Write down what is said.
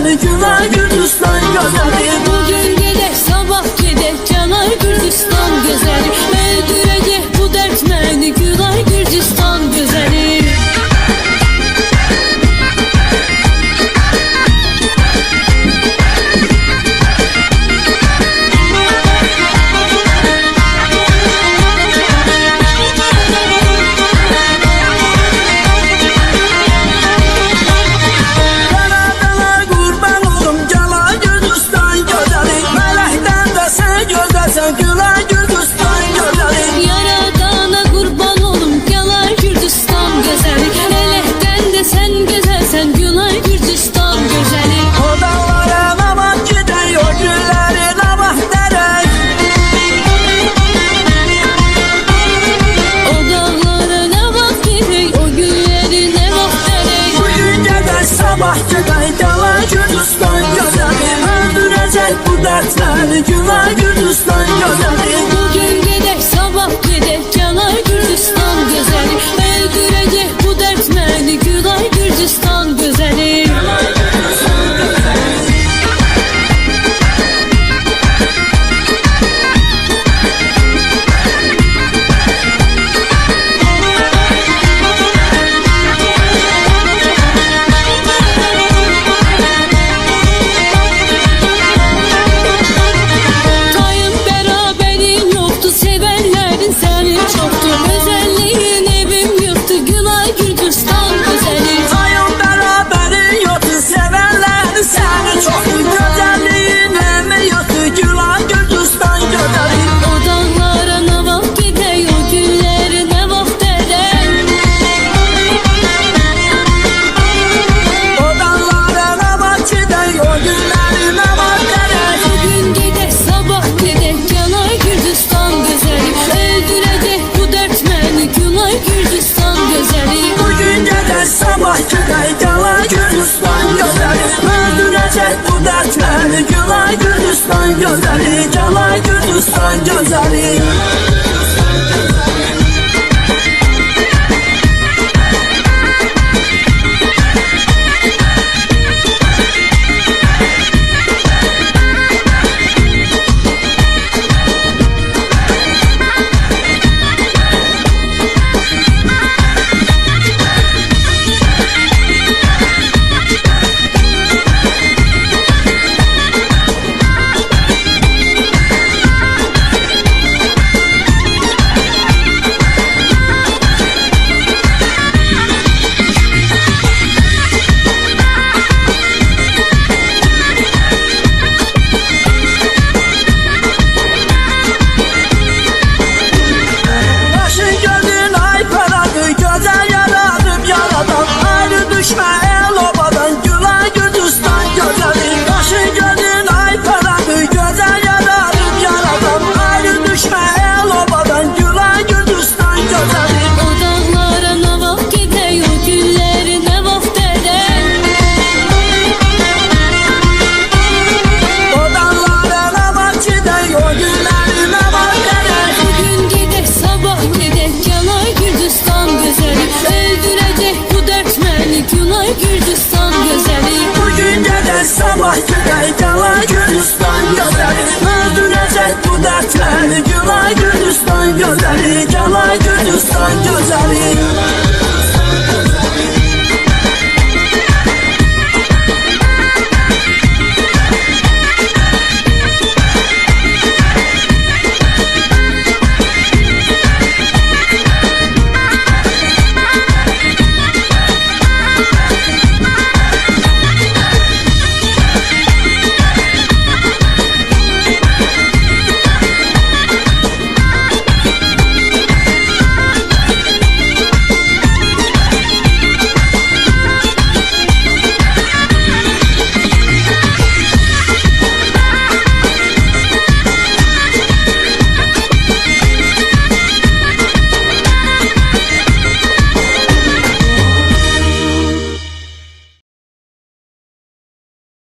dertleri, Gülay Gürcistan gözeli. Bugün gedək, sabah gedək, Gülay Gürcistan gözeli. Öldürəcək bu dert məni, Gülay Gürcistan gözeli. Gülay Gürcistan gözeli. Yaradana qurban olum, Gülay Gürcistan gözeli. Eləkdən də sən gözəlsən, Gülay Gürcistan gözeli. O dağlara nə vaxt gedək, o gülləri nə vaxt dərək. O dağlara nə vaxt gedək, o gülləri nə vaxt dərək. Bugün gedək, sabah gedək, Gülay Gürcistan gözeli. Öldürəcək bu dertleri, Gülay Gürcistan gözeli. Bugün gedək, sabah gedək, Gülay Gürcistan gözeli. Öldürəcək bu dert məni, Gülay Gürcistan gözeli. Tayın bərabərin yoxdur, sevənlərin sənin çoxdur. Özəlliyin evim yoxdur, Gülay Gürcistan gözeli. Tayın bərabərin yoxdur, sevənlərin səni çoxdur. Gözəlliyin əmi yoxdur, Gülay Gürcistan gözeli. O dağlara nə vaxt gedək, o gülləri nə vaxt dərək. O dağlara nə vaxt gedək, o gülləri nə vaxt dərək. Bugün gedək, sabah gedək, Gülay Gürcistan gözeli. Öldürəcək bu dert məni, Gülay Gürcistan gözeli. Bugün gedək, sabah gedək, Gülay Gürcistan gözeli. Öldürəcək bu dertleri, Gülay Gürcistan gözeli. Gülay Gürcistan gözeli. Başın gözün ay paradı, güzel yaradım yaradan. Ayrı düşme el obadan, Gülay Gürcistan gözeli. Başın gözün ay paradı, güzel yaradım yaradan. Ayrı düşme el obadan, Gülay Gürcistan gözeli. O dağlara nə vaxt gedək, o gülləri nə vaxt dərək. O dağlara nə vaxt gedək, o gülləri nə vaxt dərək. Bugün gedək, sabah gedək, Gülay Gürcistan gözeli. Öldürəcək bu dert məni, Gülay Gürcistan gözeli. Bugün gedək, sabah gedək, Gülay Gürcistan gözeli. Öldürəcək bu dertleri, Gülay Gürcistan gözeli. Gülay Gürcistan gözeli.